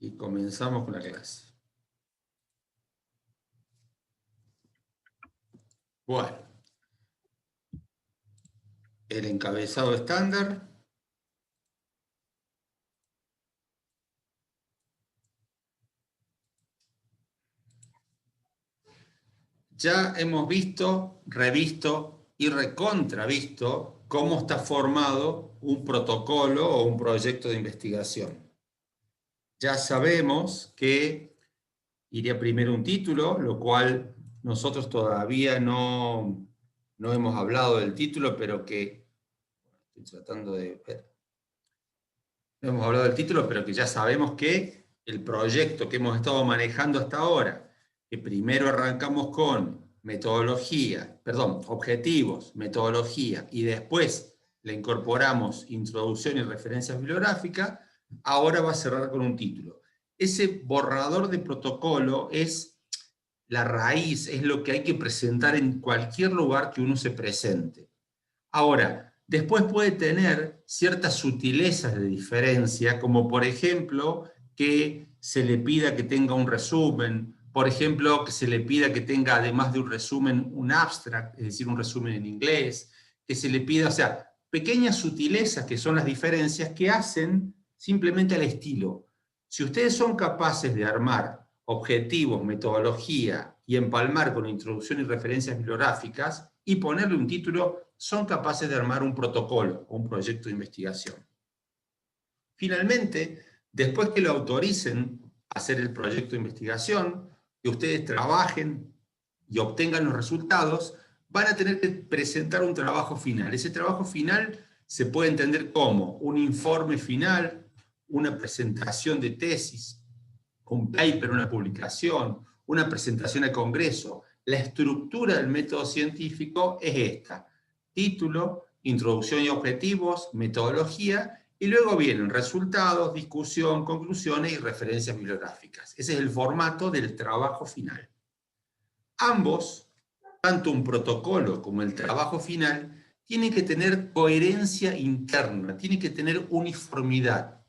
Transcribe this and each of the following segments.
y comenzamos con la clase. Bueno, el encabezado estándar. Ya hemos visto, revisto y recontravisto cómo está formado un protocolo o un proyecto de investigación. Ya sabemos que iría primero un título, lo cual nosotros todavía no hemos hablado del título, pero que estoy tratando de ver. No hemos hablado del título, pero que ya sabemos que el proyecto que hemos estado manejando hasta ahora, que primero arrancamos con objetivos, metodología, y después le incorporamos introducción y referencias bibliográficas, ahora va a cerrar con un título. Ese borrador de protocolo es la raíz, es lo que hay que presentar en cualquier lugar que uno se presente. Ahora, después puede tener ciertas sutilezas de diferencia, como por ejemplo que se le pida que tenga un resumen, por ejemplo que se le pida que tenga además de un resumen un abstract, es decir, un resumen en inglés, que se le pida, o sea, pequeñas sutilezas que son las diferencias que hacen simplemente al estilo. Si ustedes son capaces de armar objetivos, metodología y empalmar con introducción y referencias bibliográficas y ponerle un título, son capaces de armar un protocolo o un proyecto de investigación. Finalmente, después que lo autoricen a hacer el proyecto de investigación, que ustedes trabajen y obtengan los resultados, van a tener que presentar un trabajo final. Ese trabajo final se puede entender como un informe final, una presentación de tesis, un paper, una publicación, una presentación al Congreso. La estructura del método científico es esta: título, introducción y objetivos, metodología, y luego vienen resultados, discusión, conclusiones y referencias bibliográficas. Ese es el formato del trabajo final. Ambos, tanto un protocolo como el trabajo final, tienen que tener coherencia interna, tienen que tener uniformidad.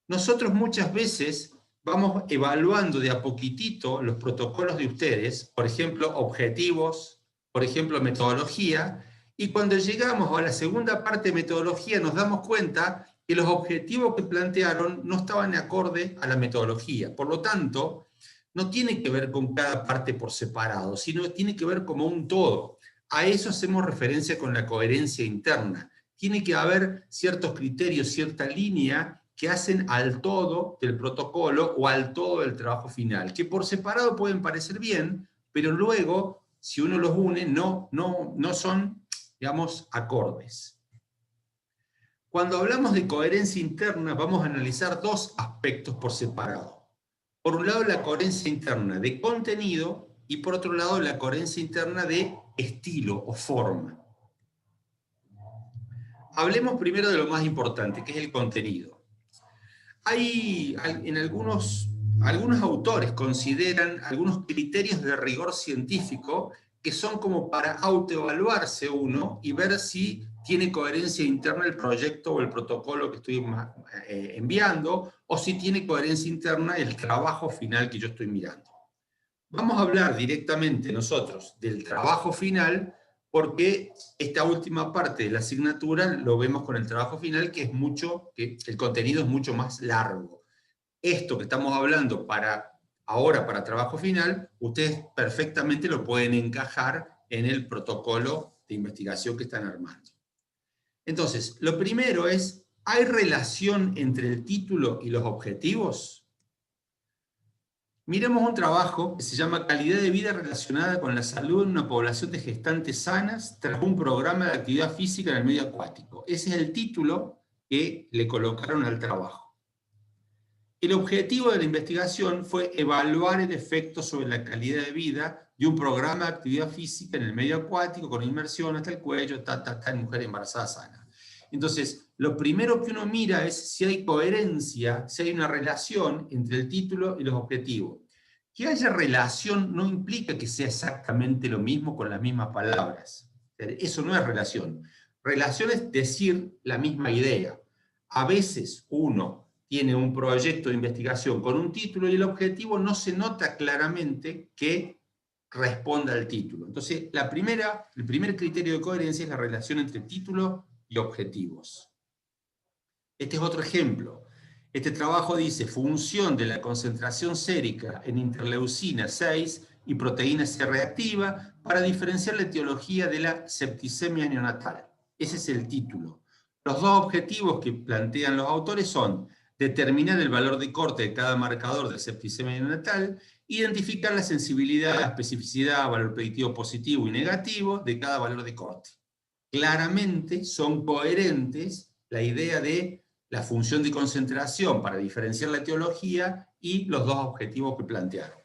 Nosotros muchas veces vamos evaluando de a poquitito los protocolos de ustedes, por ejemplo, objetivos, por ejemplo, metodología, y cuando llegamos a la segunda parte de metodología nos damos cuenta que los objetivos que plantearon no estaban acorde a la metodología. Por lo tanto, no tiene que ver con cada parte por separado, sino tiene que ver como un todo. A eso hacemos referencia con la coherencia interna. Tiene que haber ciertos criterios, cierta línea que hacen al todo del protocolo o al todo del trabajo final, que por separado pueden parecer bien, pero luego, si uno los une, no son, digamos, acordes. Cuando hablamos de coherencia interna, vamos a analizar dos aspectos por separado. Por un lado, la coherencia interna de contenido, y por otro lado, la coherencia interna de estilo o forma. Hablemos primero de lo más importante, que es el contenido. Hay en algunos autores consideran algunos criterios de rigor científico que son como para autoevaluarse uno y ver si tiene coherencia interna el proyecto o el protocolo que estoy enviando, o si tiene coherencia interna el trabajo final que yo estoy mirando. Vamos a hablar directamente nosotros del trabajo final, porque esta última parte de la asignatura lo vemos con el trabajo final, que el contenido es mucho más largo. Esto que estamos hablando ahora para trabajo final, ustedes perfectamente lo pueden encajar en el protocolo de investigación que están armando. Entonces, lo primero es, ¿hay relación entre el título y los objetivos? Miremos un trabajo que se llama Calidad de vida relacionada con la salud en una población de gestantes sanas tras un programa de actividad física en el medio acuático. Ese es el título que le colocaron al trabajo. El objetivo de la investigación fue evaluar el efecto sobre la calidad de vida de un programa de actividad física en el medio acuático con inmersión hasta el cuello, en mujer embarazada sana. Entonces, lo primero que uno mira es si hay coherencia, si hay una relación entre el título y los objetivos. Que haya relación no implica que sea exactamente lo mismo con las mismas palabras. Eso no es relación. Relación es decir la misma idea. A veces uno tiene un proyecto de investigación con un título y el objetivo no se nota claramente que responda al título. Entonces, el primer criterio de coherencia es la relación entre título y objetivos. Este es otro ejemplo. Este trabajo dice función de la concentración sérica en interleucina 6 y proteína C reactiva para diferenciar la etiología de la septicemia neonatal. Ese es el título. Los dos objetivos que plantean los autores son determinar el valor de corte de cada marcador de septicemia neonatal, identificar la sensibilidad, especificidad, valor predictivo positivo y negativo de cada valor de corte. Claramente son coherentes la idea de la función de concentración para diferenciar la etiología y los dos objetivos que plantearon.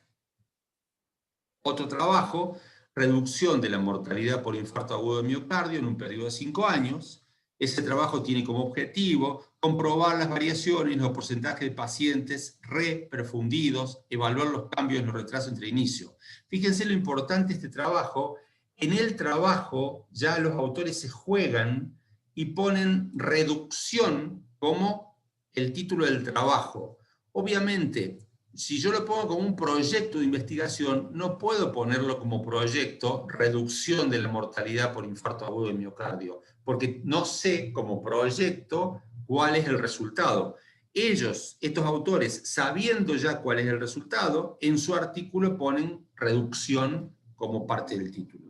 Otro trabajo, reducción de la mortalidad por infarto agudo de miocardio en un periodo de 5 años. Ese trabajo tiene como objetivo comprobar las variaciones en los porcentajes de pacientes reperfundidos, evaluar los cambios en los retrasos entre inicio. Fíjense lo importante de este trabajo. En el trabajo ya los autores se juegan y ponen reducción como el título del trabajo. Obviamente, si yo lo pongo como un proyecto de investigación, no puedo ponerlo como proyecto reducción de la mortalidad por infarto agudo de miocardio, porque no sé como proyecto cuál es el resultado. Ellos, estos autores, sabiendo ya cuál es el resultado, en su artículo ponen reducción como parte del título.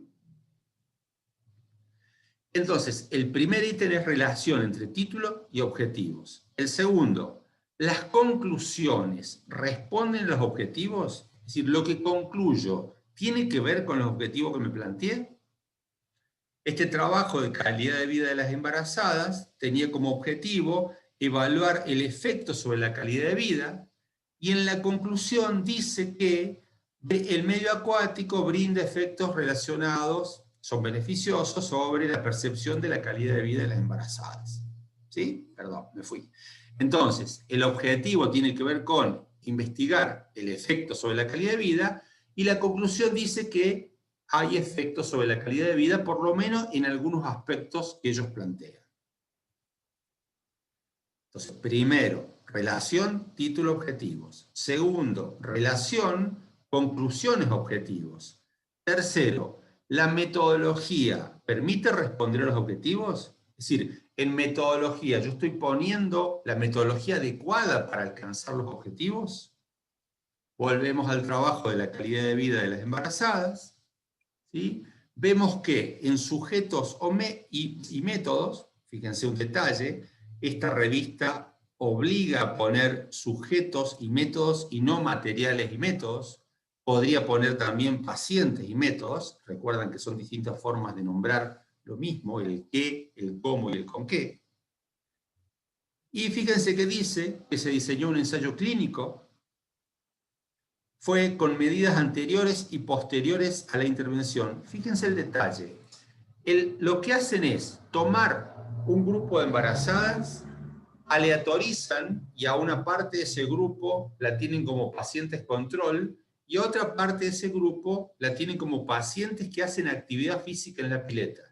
Entonces, el primer ítem es relación entre título y objetivos. El segundo, ¿las conclusiones responden a los objetivos? Es decir, lo que concluyo, ¿tiene que ver con los objetivos que me planteé? Este trabajo de calidad de vida de las embarazadas tenía como objetivo evaluar el efecto sobre la calidad de vida, y en la conclusión dice que el medio acuático brinda efectos relacionados, son beneficiosos sobre la percepción de la calidad de vida de las embarazadas. ¿Sí? Perdón, me fui. Entonces, el objetivo tiene que ver con investigar el efecto sobre la calidad de vida, y la conclusión dice que hay efectos sobre la calidad de vida, por lo menos en algunos aspectos que ellos plantean. Entonces, primero, relación, título, objetivos. Segundo, relación, conclusiones, objetivos. Tercero, ¿la metodología permite responder a los objetivos? Es decir, en metodología, ¿yo estoy poniendo la metodología adecuada para alcanzar los objetivos? Volvemos al trabajo de la calidad de vida de las embarazadas. ¿Sí? Vemos que en sujetos y métodos, fíjense un detalle, esta revista obliga a poner sujetos y métodos y no materiales y métodos. Podría poner también pacientes y métodos. Recuerdan que son distintas formas de nombrar lo mismo, el qué, el cómo y el con qué. Y fíjense que dice que se diseñó un ensayo clínico, fue con medidas anteriores y posteriores a la intervención. Fíjense el detalle. Lo que hacen es tomar un grupo de embarazadas, aleatorizan y a una parte de ese grupo la tienen como pacientes control y a otra parte de ese grupo la tienen como pacientes que hacen actividad física en la pileta.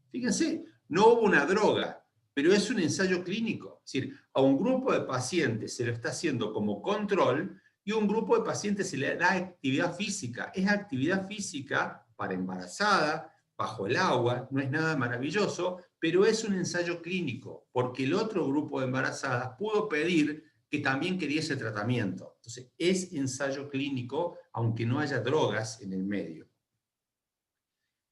Fíjense, no hubo una droga, pero es un ensayo clínico. Es decir, a un grupo de pacientes se lo está haciendo como control y a un grupo de pacientes se le da actividad física. Es actividad física para embarazada, bajo el agua, no es nada maravilloso, pero es un ensayo clínico, porque el otro grupo de embarazadas pudo pedir que también quería ese tratamiento. Entonces, es ensayo clínico, aunque no haya drogas en el medio.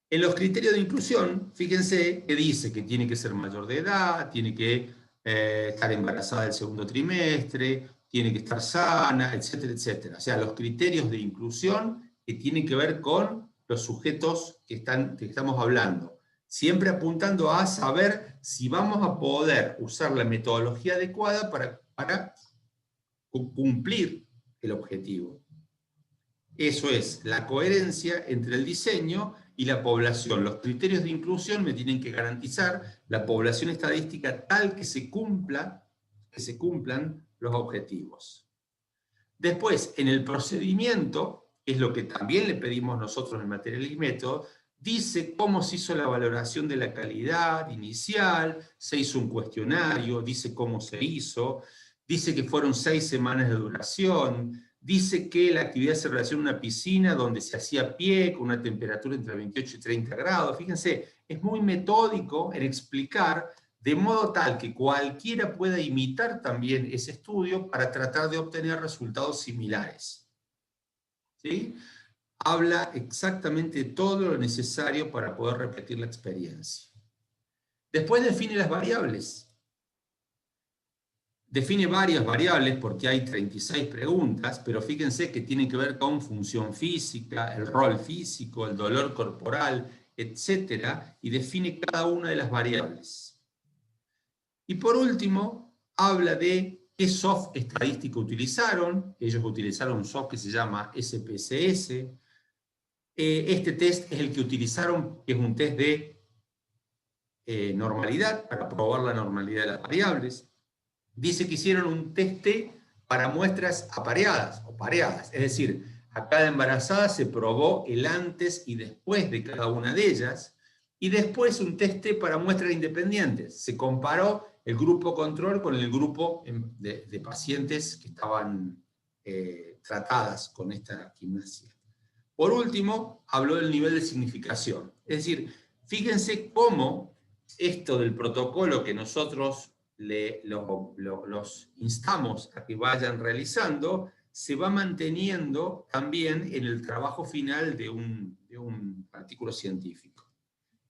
En los criterios de inclusión, fíjense que dice que tiene que ser mayor de edad, tiene que estar embarazada del segundo trimestre, tiene que estar sana, etcétera, etcétera. O sea, los criterios de inclusión que tienen que ver con los sujetos que estamos hablando. Siempre apuntando a saber si vamos a poder usar la metodología adecuada para cumplir el objetivo. Eso es la coherencia entre el diseño y la población. Los criterios de inclusión me tienen que garantizar la población estadística tal que se cumplan los objetivos. Después, en el procedimiento, que es lo que también le pedimos nosotros en material y método, dice cómo se hizo la valoración de la calidad inicial, se hizo un cuestionario, dice cómo se hizo, dice que fueron 6 semanas de duración, dice que la actividad se relaciona en una piscina donde se hacía a pie, con una temperatura entre 28 y 30 grados. Fíjense, es muy metódico en explicar de modo tal que cualquiera pueda imitar también ese estudio para tratar de obtener resultados similares. ¿Sí? Habla exactamente todo lo necesario para poder repetir la experiencia. Después define las variables. Define varias variables porque hay 36 preguntas, pero fíjense que tienen que ver con función física, el rol físico, el dolor corporal, etc. Y define cada una de las variables. Y por último, habla de qué soft estadístico utilizaron. Ellos utilizaron un soft que se llama SPSS. Este test es el que utilizaron, que es un test de normalidad, para probar la normalidad de las variables. Dice que hicieron un test T para muestras apareadas o pareadas, es decir, a cada embarazada se probó el antes y después de cada una de ellas, y después un test T para muestras independientes. Se comparó el grupo control con el grupo de pacientes que estaban tratadas con esta gimnasia. Por último, habló del nivel de significación. Es decir, fíjense cómo esto del protocolo que nosotros los instamos a que vayan realizando, se va manteniendo también en el trabajo final de un artículo científico.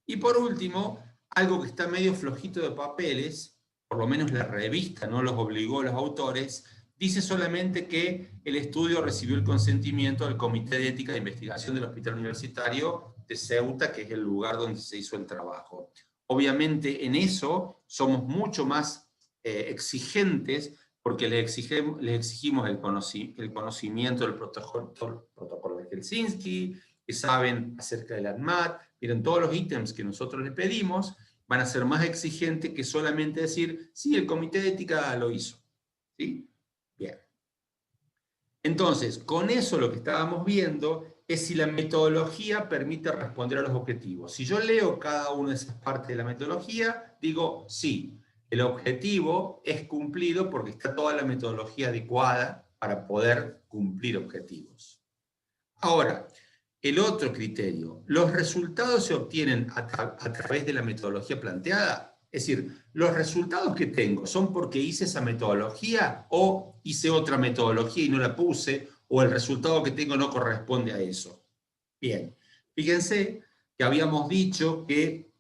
Y por último, algo que está medio flojito de papeles, por lo menos la revista no los obligó a los autores, dice solamente que el estudio recibió el consentimiento del Comité de Ética de Investigación del Hospital Universitario de Ceuta, que es el lugar donde se hizo el trabajo. Obviamente en eso somos mucho más exigentes porque les exigimos el conocimiento del protocolo de Helsinki, que saben acerca del ANMAT. Miren, todos los ítems que nosotros les pedimos van a ser más exigentes que solamente decir, sí, el Comité de Ética lo hizo. ¿Sí? Bien. Entonces, con eso lo que estábamos viendo es si la metodología permite responder a los objetivos. Si yo leo cada una de esas partes de la metodología, digo, sí, el objetivo es cumplido porque está toda la metodología adecuada para poder cumplir objetivos. Ahora, el otro criterio, ¿los resultados se obtienen a través de la metodología planteada? Es decir, ¿los resultados que tengo son porque hice esa metodología o hice otra metodología y no la puse, o el resultado que tengo no corresponde a eso? Bien, fíjense que habíamos dicho que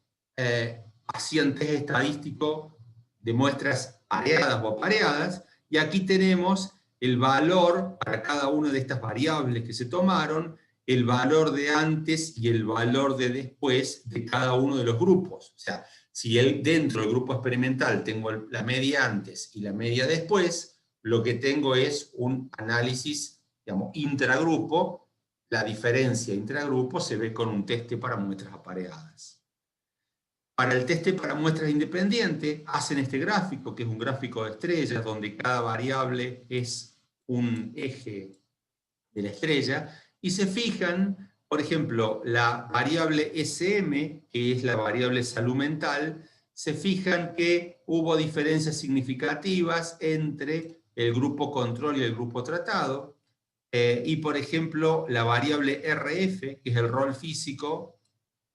hacían test estadístico de muestras pareadas o apareadas, y aquí tenemos el valor para cada una de estas variables que se tomaron, el valor de antes y el valor de después de cada uno de los grupos. O sea, si dentro del grupo experimental tengo la media antes y la media después, lo que tengo es un análisis, digamos, intragrupo. La diferencia intragrupo se ve con un teste para muestras apareadas. Para el teste para muestras independientes, hacen este gráfico, que es un gráfico de estrellas, donde cada variable es un eje de la estrella, y se fijan, por ejemplo, la variable SM, que es la variable salud mental, se fijan que hubo diferencias significativas entre el grupo control y el grupo tratado, y por ejemplo, la variable RF, que es el rol físico,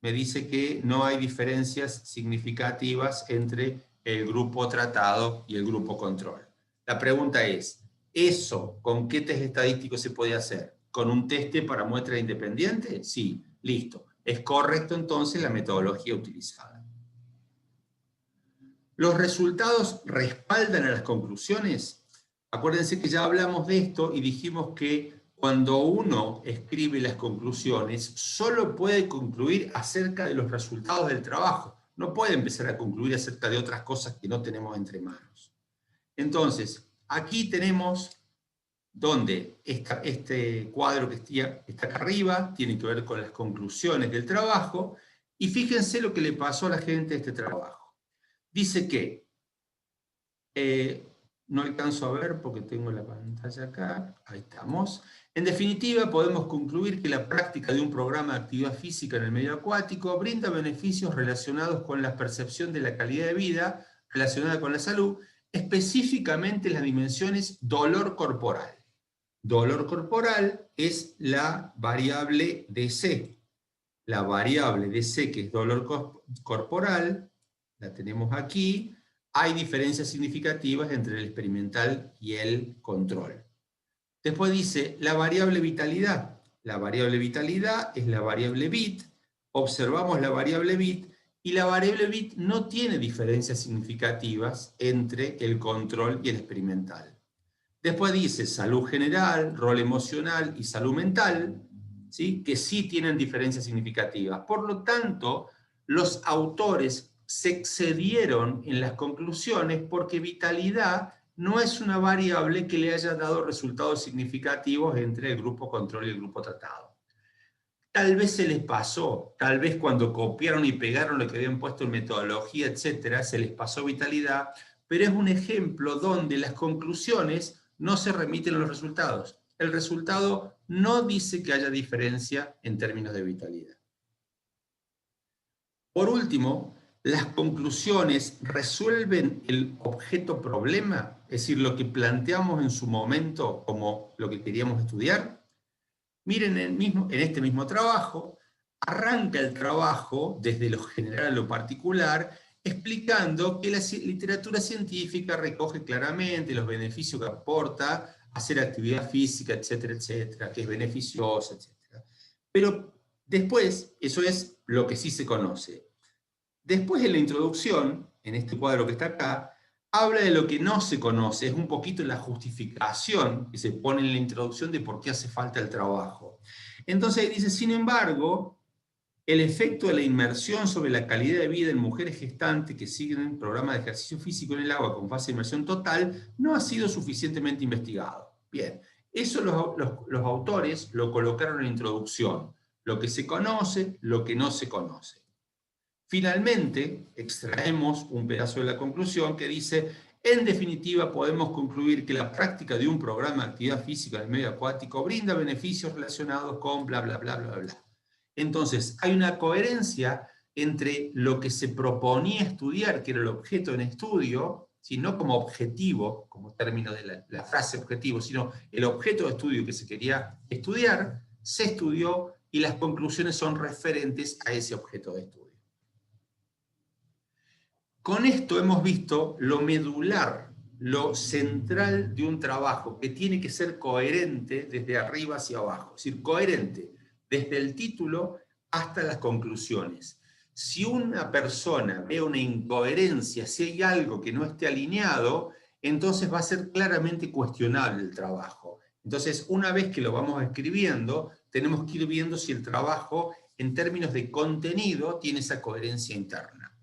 me dice que no hay diferencias significativas entre el grupo tratado y el grupo control. La pregunta es, ¿eso con qué test estadístico se puede hacer? ¿Con un teste para muestra independiente? Sí, listo. Es correcto entonces la metodología utilizada. ¿Los resultados respaldan a las conclusiones? Acuérdense que ya hablamos de esto y dijimos que cuando uno escribe las conclusiones, solo puede concluir acerca de los resultados del trabajo. No puede empezar a concluir acerca de otras cosas que no tenemos entre manos. Entonces, aquí tenemos donde este cuadro que está acá arriba tiene que ver con las conclusiones del trabajo, y fíjense lo que le pasó a la gente de este trabajo. Dice que, no alcanzo a ver porque tengo la pantalla acá, ahí estamos. En definitiva, podemos concluir que la práctica de un programa de actividad física en el medio acuático brinda beneficios relacionados con la percepción de la calidad de vida relacionada con la salud específicamente las dimensiones dolor corporal. Dolor corporal es la variable DC. La variable DC, que es dolor corporal, la tenemos aquí. Hay diferencias significativas entre el experimental y el control. Después dice la variable vitalidad. La variable vitalidad es la variable bit. Observamos la variable bit y la variable bit no tiene diferencias significativas entre el control y el experimental. Después dice salud general, rol emocional y salud mental, ¿sí? Que sí tienen diferencias significativas. Por lo tanto, los autores se excedieron en las conclusiones porque vitalidad no es una variable que le haya dado resultados significativos entre el grupo control y el grupo tratado. Tal vez se les pasó, tal vez cuando copiaron y pegaron lo que habían puesto en metodología, etcétera, se les pasó vitalidad, pero es un ejemplo donde las conclusiones no se remiten a los resultados. El resultado no dice que haya diferencia en términos de vitalidad. Por último, las conclusiones resuelven el objeto problema, es decir, lo que planteamos en su momento como lo que queríamos estudiar. Miren, en este mismo trabajo, arranca el trabajo desde lo general a lo particular, explicando que la literatura científica recoge claramente los beneficios que aporta hacer actividad física, etcétera, etcétera, que es beneficiosa, etcétera. Pero después, eso es lo que sí se conoce. Después en la introducción, en este cuadro que está acá, habla de lo que no se conoce, es un poquito la justificación que se pone en la introducción de por qué hace falta el trabajo. Entonces dice, sin embargo, el efecto de la inmersión sobre la calidad de vida en mujeres gestantes que siguen el programa de ejercicio físico en el agua con fase de inmersión total no ha sido suficientemente investigado. Bien, eso los autores lo colocaron en la introducción, lo que se conoce, lo que no se conoce. Finalmente, extraemos un pedazo de la conclusión que dice, en definitiva podemos concluir que la práctica de un programa de actividad física en el medio acuático brinda beneficios relacionados con bla, bla, bla, bla, bla. Entonces, hay una coherencia entre lo que se proponía estudiar, que era el objeto en estudio, no como objetivo, como término de la frase objetivo, sino el objeto de estudio que se quería estudiar, se estudió y las conclusiones son referentes a ese objeto de estudio. Con esto hemos visto lo medular, lo central de un trabajo, que tiene que ser coherente desde arriba hacia abajo, es decir, coherente desde el título hasta las conclusiones. Si una persona ve una incoherencia, si hay algo que no esté alineado, entonces va a ser claramente cuestionable el trabajo. Entonces, una vez que lo vamos escribiendo, tenemos que ir viendo si el trabajo, en términos de contenido, tiene esa coherencia interna.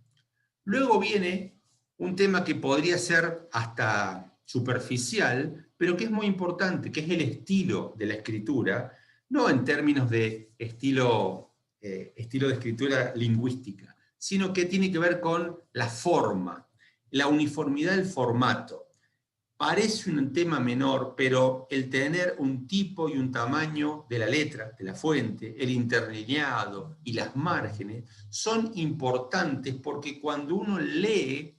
Luego viene un tema que podría ser hasta superficial, pero que es muy importante, que es el estilo de la escritura, no en términos de estilo de escritura lingüística, sino que tiene que ver con la forma, la uniformidad del formato. Parece un tema menor, pero el tener un tipo y un tamaño de la letra, de la fuente, el interlineado y las márgenes son importantes porque cuando uno lee,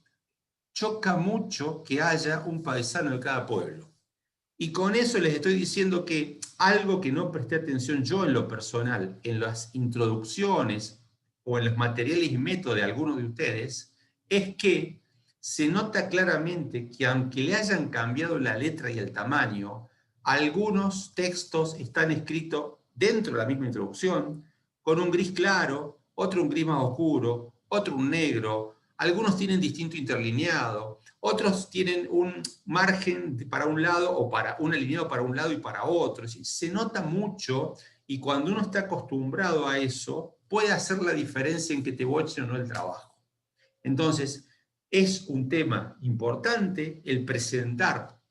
choca mucho que haya un paisano de cada pueblo. Y con eso les estoy diciendo que algo que no presté atención yo en lo personal, en las introducciones o en los materiales y métodos de algunos de ustedes, es que se nota claramente que aunque le hayan cambiado la letra y el tamaño, algunos textos están escritos dentro de la misma introducción, con un gris claro, otro un gris más oscuro, otro un negro, algunos tienen distinto interlineado, otros tienen un margen para un lado o para un alineado para un lado y para otro. Es decir, se nota mucho y cuando uno está acostumbrado a eso, puede hacer la diferencia en que te bochen o no el trabajo. Entonces, es un tema importante el presentar,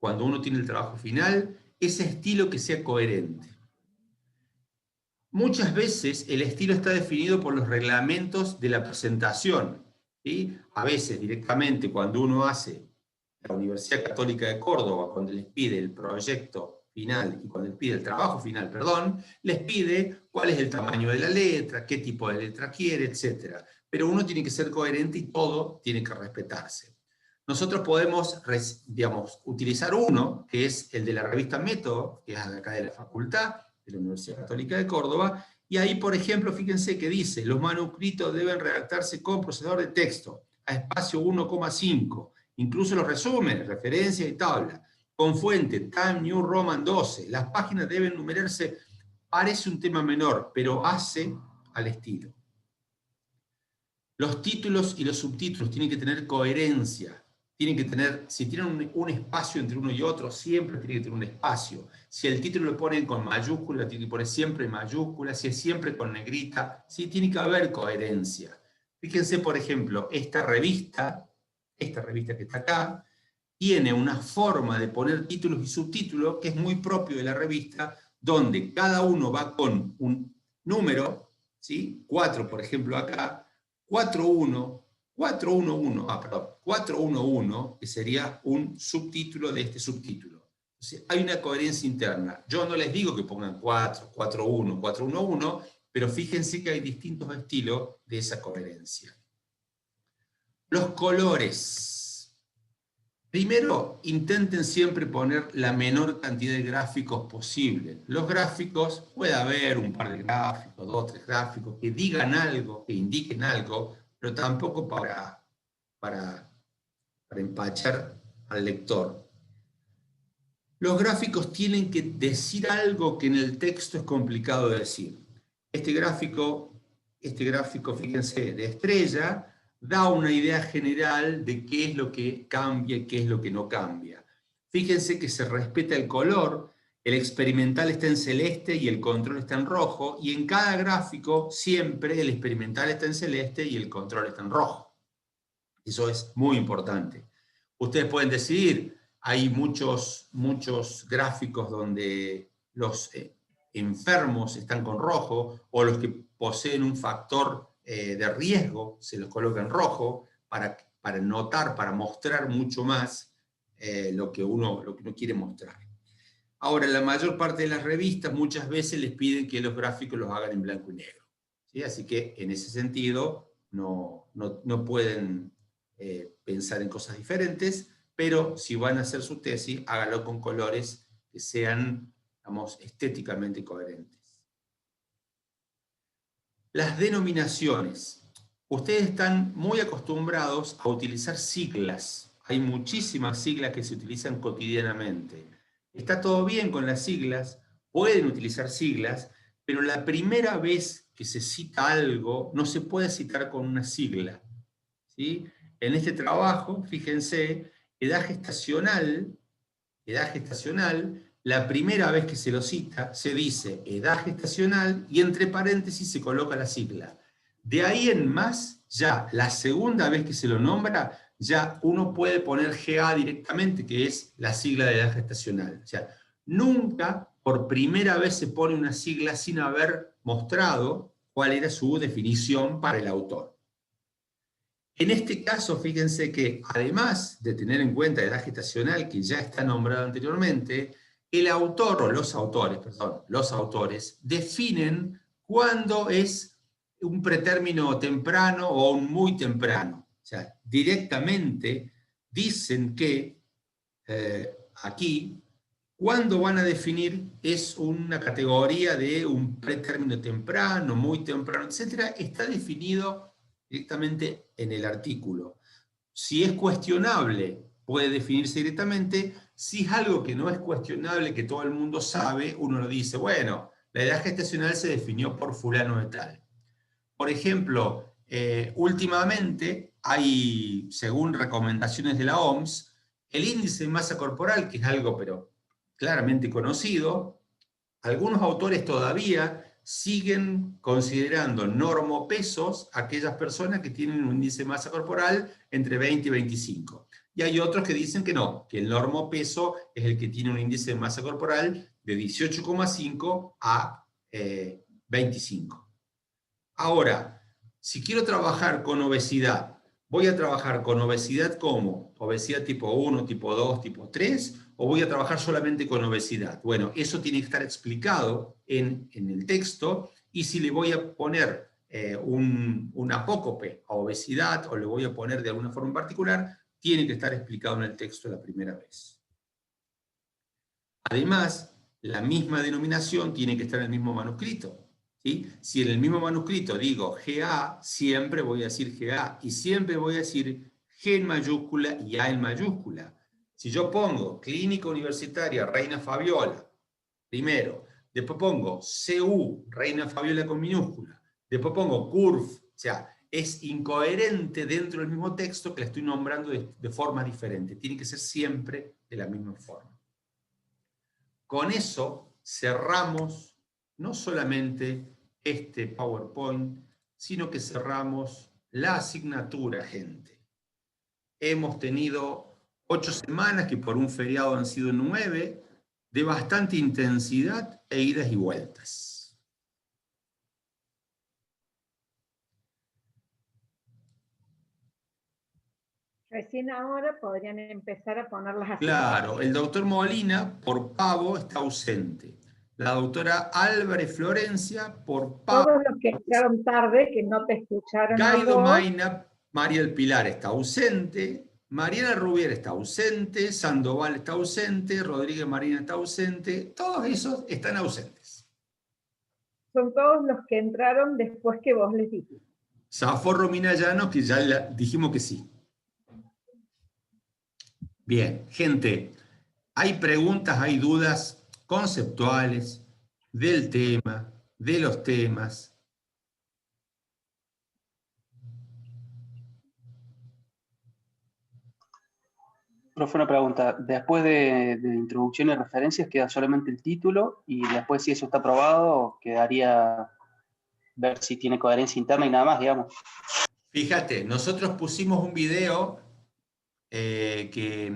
cuando uno tiene el trabajo final, ese estilo que sea coherente. Muchas veces el estilo está definido por los reglamentos de la presentación, ¿sí? A veces directamente cuando uno hace la Universidad Católica de Córdoba, cuando les pide el proyecto final y cuando les pide el trabajo final, perdón, les pide cuál es el tamaño de la letra, qué tipo de letra quiere, etc. Pero uno tiene que ser coherente y todo tiene que respetarse. nosotros podemos, digamos, utilizar uno, que es el de la revista Método, que es de acá de la facultad, de la Universidad Católica de Córdoba, y ahí, por ejemplo, fíjense que dice, los manuscritos deben redactarse con procesador de texto, a espacio 1,5, incluso los resúmenes, referencias y tabla, con fuente Time New Roman 12, las páginas deben numerarse, parece un tema menor, pero hace al estilo. Los títulos y los subtítulos tienen que tener coherencia, tienen que tener, si tienen un espacio entre uno y otro, siempre tiene que tener un espacio. Si el título lo ponen con mayúscula, tiene que poner siempre en mayúscula, si es siempre con negrita, sí, tiene que haber coherencia. Fíjense, por ejemplo, esta revista que está acá, tiene una forma de poner títulos y subtítulos que es muy propio de la revista, donde cada uno va con un número, ¿sí? 4, por ejemplo, acá, 411, que sería un subtítulo de este subtítulo. Entonces, hay una coherencia interna. Yo no les digo que pongan 4, 4.1, 4.1.1, pero fíjense que hay distintos estilos de esa coherencia. Los colores. Primero, intenten siempre poner la menor cantidad de gráficos posible. Los gráficos, puede haber un par de gráficos, 2, 3 gráficos, que digan algo, que indiquen algo, pero tampoco para empachar al lector. Los gráficos tienen que decir algo que en el texto es complicado de decir. Este gráfico, fíjense, de estrella, da una idea general de qué es lo que cambia y qué es lo que no cambia. Fíjense que se respeta el color, el experimental está en celeste y el control está en rojo, y en cada gráfico siempre el experimental está en celeste y el control está en rojo. Eso es muy importante. Ustedes pueden decidir, hay muchos gráficos donde los enfermos están con rojo, o los que poseen un factor de riesgo se los coloca en rojo para notar, para mostrar mucho más lo que uno quiere mostrar. Ahora, la mayor parte de las revistas muchas veces les piden que los gráficos los hagan en blanco y negro, ¿sí? Así que en ese sentido no pueden pensar en cosas diferentes, pero si van a hacer su tesis, háganlo con colores que sean, digamos, estéticamente coherentes. Las denominaciones. Ustedes están muy acostumbrados a utilizar siglas. Hay muchísimas siglas que se utilizan cotidianamente. Está todo bien con las siglas, pueden utilizar siglas, pero la primera vez que se cita algo no se puede citar con una sigla, ¿sí? En este trabajo, fíjense, edad gestacional, la primera vez que se lo cita, se dice edad gestacional y entre paréntesis se coloca la sigla. De ahí en más, ya la segunda vez que se lo nombra, ya uno puede poner GA directamente, que es la sigla de edad gestacional. O sea, nunca por primera vez se pone una sigla sin haber mostrado cuál era su definición para el autor. En este caso, fíjense que además de tener en cuenta la edad gestacional, que ya está nombrado anteriormente, el autor, o los autores, definen cuándo es un pretérmino temprano o un muy temprano. O sea, directamente dicen que aquí, cuándo van a definir es una categoría de un pretérmino temprano, muy temprano, etc. Está definido directamente en el artículo. Si es cuestionable, puede definirse directamente. Si es algo que no es cuestionable, que todo el mundo sabe, uno lo dice, bueno, la edad gestacional se definió por fulano de tal. Por ejemplo, últimamente hay, según recomendaciones de la OMS, el índice de masa corporal, que es algo pero claramente conocido, algunos autores todavía siguen considerando normopesos aquellas personas que tienen un índice de masa corporal entre 20 y 25. Y hay otros que dicen que no, que el normopeso es el que tiene un índice de masa corporal de 18,5 a 25. Ahora, si quiero trabajar con obesidad, ¿voy a trabajar con obesidad como? ¿Obesidad tipo 1, tipo 2, tipo 3? ¿O voy a trabajar solamente con obesidad? Bueno, eso tiene que estar explicado en el texto, y si le voy a poner un apócope a obesidad, o le voy a poner de alguna forma en particular, tiene que estar explicado en el texto la primera vez. Además, la misma denominación tiene que estar en el mismo manuscrito. ¿Sí? Si en el mismo manuscrito digo GA, siempre voy a decir GA, y siempre voy a decir G en mayúscula y A en mayúscula. Si yo pongo Clínica Universitaria Reina Fabiola, primero, después pongo CU, Reina Fabiola con minúscula, después pongo CURF, o sea, es incoherente dentro del mismo texto que la estoy nombrando de forma diferente. Tiene que ser siempre de la misma forma. Con eso cerramos no solamente este PowerPoint, sino que cerramos la asignatura, gente. Hemos tenido 8 semanas, que por un feriado han sido 9, de bastante intensidad e idas y vueltas. Recién ahora podrían empezar a poner las Claro, el doctor Molina, por pavo, está ausente. La doctora Álvarez Florencia, por pavo. Todos los que entraron tarde, que no te escucharon a Gaido vos. Maina, María del Pilar está ausente, Mariana Rubier está ausente, Sandoval está ausente, Rodríguez Marina está ausente, todos esos están ausentes. Son todos los que entraron después que vos les dijiste. Zafó Romina Llanos, que ya dijimos que sí. Bien, gente, hay preguntas, hay dudas conceptuales del tema, de los temas. Profe, una pregunta. Después de introducción y referencias queda solamente el título y después si eso está aprobado quedaría ver si tiene coherencia interna y nada más, digamos. Fíjate, nosotros pusimos un video que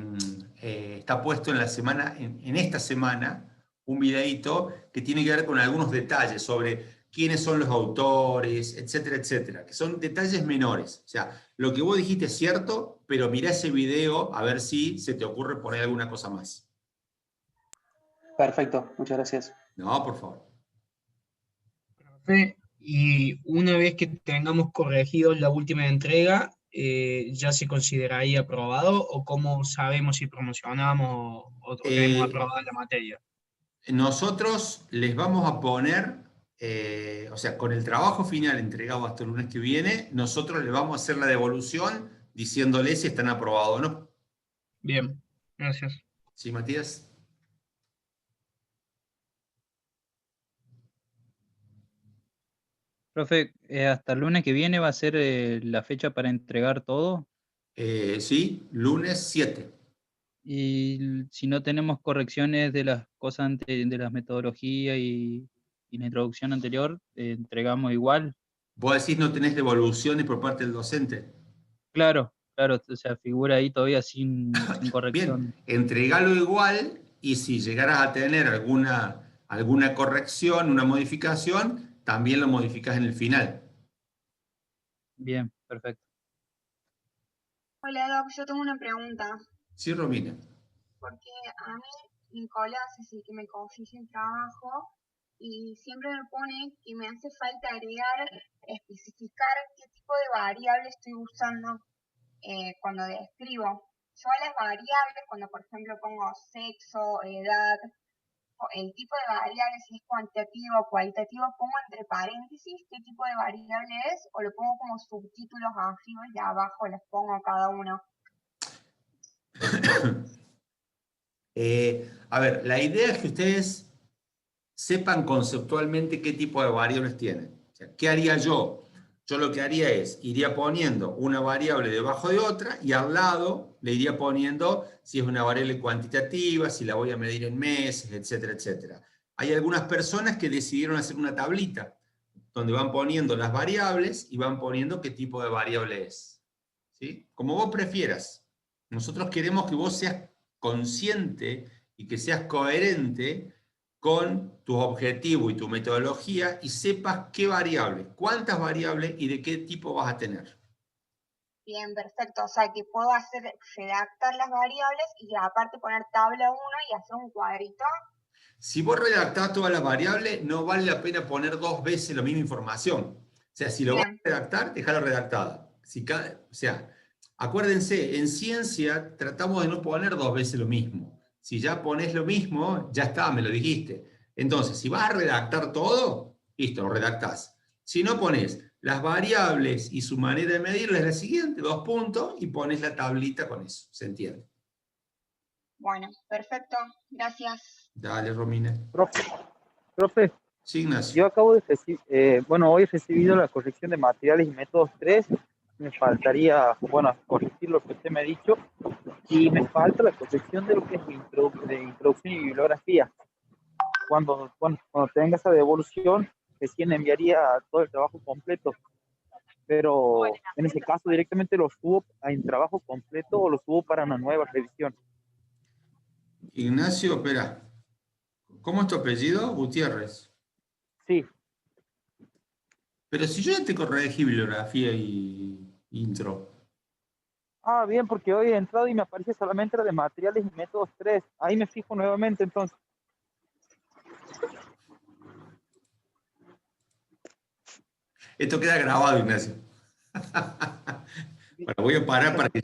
está puesto en la semana, en esta semana, un videíto que tiene que ver con algunos detalles sobre quiénes son los autores, etcétera, etcétera, que son detalles menores. O sea, lo que vos dijiste es cierto, pero mirá ese video a ver si se te ocurre poner alguna cosa más. Perfecto, muchas gracias. No, por favor. Profe, y una vez que tengamos corregido la última entrega, ¿ya se consideraría aprobado o cómo sabemos si promocionamos o tenemos aprobada la materia? Nosotros les vamos a poner, o sea, con el trabajo final entregado hasta el lunes que viene, nosotros les vamos a hacer la devolución diciéndoles si están aprobados o no. Bien, gracias. ¿Sí, Matías? Profe, hasta el lunes que viene va a ser la fecha para entregar todo. Sí, lunes 7. Y si no tenemos correcciones de las cosas de las metodologías y la introducción anterior, entregamos igual. ¿Vos decís no tenés devoluciones por parte del docente? Claro, claro, o sea, figura ahí todavía sin Bien, corrección. entregalo igual y si llegaras a tener alguna corrección, una modificación, también lo modificás en el final. Bien, perfecto. Hola Doc, yo tengo una pregunta, Sí, Romina. porque a mí Nicolás es el que me consigue el trabajo y siempre me pone que me hace falta agregar, especificar qué tipo de variable estoy usando cuando describo. Yo a las variables, cuando por ejemplo pongo sexo, edad, el tipo de variable, si es cuantitativo o cualitativo, pongo entre paréntesis qué tipo de variable es o lo pongo como subtítulos arriba y abajo les pongo cada uno. A ver, la idea es que ustedes sepan conceptualmente qué tipo de variables tienen. O sea, ¿qué haría yo? Yo lo que haría es, iría poniendo una variable debajo de otra y al lado le iría poniendo si es una variable cuantitativa, si la voy a medir en meses, etcétera, etcétera. Hay algunas personas que decidieron hacer una tablita donde van poniendo las variables y van poniendo qué tipo de variable es. ¿Sí? Como vos prefieras. Nosotros queremos que vos seas consciente y que seas coherente con tu objetivo y tu metodología y sepas qué variables, cuántas variables y de qué tipo vas a tener. Bien, perfecto. O sea, que puedo redactar las variables y aparte poner tabla 1 y hacer un cuadrito. Si vos redactás todas las variables, no vale la pena poner 2 veces la misma información. O sea, si lo vas a redactar, déjala redactada. O sea, Acuérdense, en ciencia tratamos de no poner 2 veces lo mismo. Si ya pones lo mismo, ya está, me lo dijiste. Entonces, si vas a redactar todo, listo, lo redactás. Si no, pones las variables y su manera de medirla es la siguiente, 2 puntos, y pones la tablita con eso. ¿Se entiende? Bueno, perfecto. Gracias. Dale, Romina. Profe, Sí, Ignacio. yo acabo de recibir, hoy he recibido la corrección de materiales y métodos 3. Me faltaría, corregir lo que usted me ha dicho. Y me falta la corrección de lo que es de introducción y bibliografía. Cuando tenga esa devolución, recién enviaría todo el trabajo completo. Pero en ese caso directamente lo subo en trabajo completo o lo subo para una nueva revisión. Ignacio, espera. ¿Cómo es tu apellido? Gutiérrez. Sí. Pero si yo ya te corregí bibliografía y intro. Ah, bien, porque hoy he entrado y me aparece solamente la de materiales y métodos 3. Ahí me fijo nuevamente entonces. Esto queda grabado, Ignacio. Bueno, voy a parar para que